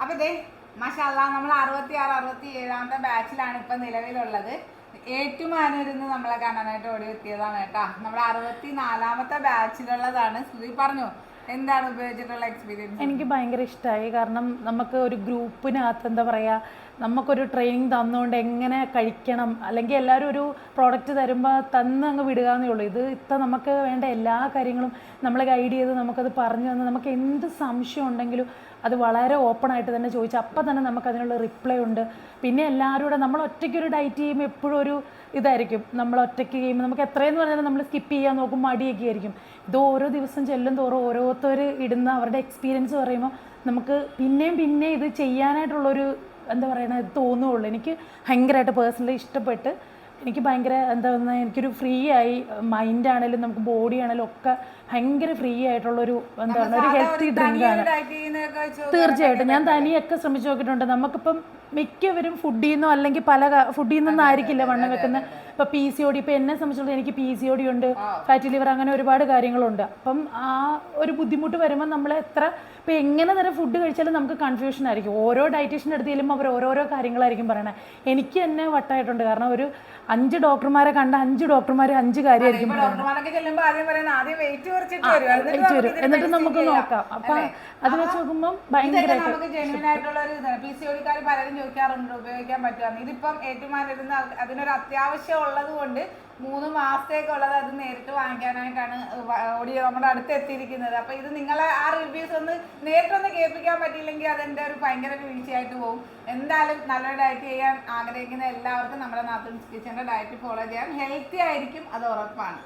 അപ്പൊ ഇതേ മാഷാല്ലാ നമ്മൾ 66-67 ബാച്ചിലാണ് ഇപ്പൊ നിലവിലുള്ളത്. ഏറ്റുമാനൂരിന്ന് നമ്മളെ കാണാനായിട്ട് ഓടി എത്തിയതാണ് കേട്ടാ. നമ്മുടെ 64 ബാച്ചിലുള്ളതാണ്. ശ്രുതി പറഞ്ഞു എന്താണ് ഉപയോഗിച്ചിട്ടുള്ള എക്സ്പീരിയൻസ്? എനിക്ക് ഭയങ്കര ഇഷ്ടമായി. കാരണം നമുക്ക് ഒരു ഗ്രൂപ്പിനകത്ത് എന്താ പറയുക, നമുക്കൊരു ട്രെയിനിങ് തന്നുകൊണ്ട് എങ്ങനെ കഴിക്കണം, അല്ലെങ്കിൽ എല്ലാവരും ഒരു പ്രോഡക്റ്റ് തരുമ്പോൾ തന്ന് അങ്ങ് വിടുക എന്നേ ഉള്ളൂ. ഇത് നമുക്ക് വേണ്ട എല്ലാ കാര്യങ്ങളും നമ്മളെ ഗൈഡ് ചെയ്ത് നമുക്കത് പറഞ്ഞു തന്ന് നമുക്ക് എന്ത് സംശയം ഉണ്ടെങ്കിലും അത് വളരെ ഓപ്പണായിട്ട് തന്നെ ചോദിച്ചാൽ അപ്പം തന്നെ നമുക്കതിനുള്ള റിപ്ലൈ ഉണ്ട്. പിന്നെ എല്ലാവരും കൂടെ നമ്മൾ ഒറ്റയ്ക്കൊരു ഡയറ്റ് ചെയ്യുമ്പോൾ എപ്പോഴും ഒരു ഇതായിരിക്കും. നമ്മൾ ഒറ്റയ്ക്ക് ചെയ്യുമ്പോൾ നമുക്ക് എത്രയെന്ന് പറഞ്ഞാൽ നമ്മൾ സ്കിപ്പ് ചെയ്യാൻ നോക്കും, മടിയൊക്കെ ആയിരിക്കും. ഇത് ഓരോ ദിവസം ചെല്ലും തോറും ഓരോരുത്തർ ഇടുന്ന അവരുടെ എക്സ്പീരിയൻസ് പറയുമ്പോൾ നമുക്ക് പിന്നെയും ഇത് ചെയ്യാനായിട്ടുള്ളൊരു എന്താ പറയുക ഇത് തോന്നുകയുള്ളൂ. എനിക്ക് ഭയങ്കരമായിട്ട് പേഴ്സണലി ഇഷ്ടപ്പെട്ട് എനിക്ക് ഭയങ്കര എന്താ പറഞ്ഞാൽ എനിക്കൊരു ഫ്രീ ആയി, മൈൻഡാണേലും നമുക്ക് ബോഡി ആണെങ്കിലും ഒക്കെ ഭയങ്കര ഫ്രീ ആയിട്ടുള്ളൊരു എന്താ പറയുക ഒരു ഹെൽത്തി ഡ്രിങ്കാണ്. തീർച്ചയായിട്ടും ഞാൻ തനിയൊക്കെ ശ്രമിച്ചു നോക്കിയിട്ടുണ്ട്. നമുക്കിപ്പം മിക്കവരും ഫുഡിൽ നിന്നോ അല്ലെങ്കിൽ പല ഫുഡിൽ നിന്നായിരിക്കില്ല വണ്ണം വെക്കുന്നത്. ഇപ്പോൾ PCOD, ഇപ്പോൾ എന്നെ സംബന്ധിച്ചിടത്തോളം എനിക്ക് PCOD ഉണ്ട്, ഫാറ്റി ലിവർ, അങ്ങനെ ഒരുപാട് കാര്യങ്ങളുണ്ട്. അപ്പം ആ ഒരു ബുദ്ധിമുട്ട് വരുമ്പോൾ നമ്മൾ ഇപ്പോൾ എങ്ങനെ തരം ഫുഡ് കഴിച്ചാലും നമുക്ക് കൺഫ്യൂഷൻ ആയിരിക്കും. ഓരോ ഡയറ്റീഷ്യൻ്റെ അടുത്ത് ചെല്ലുമ്പോൾ അവർ ഓരോരോ കാര്യങ്ങളായിരിക്കും പറയണത്. എനിക്ക് തന്നെ വട്ടായിട്ടുണ്ട്. കാരണം ഒരു 5 ഡോക്ടർമാരെ കണ്ട 5 ഡോക്ടർമാർ 5 കാര്യമായിരിക്കും എന്നിട്ട് നമുക്ക് നോക്കാം. അപ്പൊ അത് വെച്ച് നോക്കുമ്പോൾ ഭയങ്കരമായിട്ട് പലരും ചോദിക്കാറുണ്ട് ഉപയോഗിക്കാൻ പറ്റുമെന്ന്. ഇതിപ്പം ഏറ്റുമാനൂരിന്ന് അതിനൊരു അത്യാവശ്യം ഉള്ളത് കൊണ്ട് 3 മാസത്തേക്കുള്ളത് അത് നേരിട്ട് വാങ്ങിക്കാനായിട്ടാണ് നമ്മുടെ അടുത്ത് എത്തിയിരിക്കുന്നത്. അപ്പൊ ഇത് നിങ്ങളെ ആ റിവ്യൂസ് ഒന്ന് നേരിട്ടൊന്ന് കേൾപ്പിക്കാൻ പറ്റിയില്ലെങ്കിൽ അതെന്റെ ഒരു ഭയങ്കര വീഴ്ചയായിട്ട് പോകും. എന്തായാലും നല്ലൊരു ഡയറ്റ് ചെയ്യാൻ ആഗ്രഹിക്കുന്ന എല്ലാവർക്കും നമ്മുടെ നാത്തൂൻസ് കിച്ചന്റെ ഡയറ്റ് ഫോളോ ചെയ്യാൻ ഹെൽത്തി ആയിരിക്കും, അത് ഉറപ്പാണ്.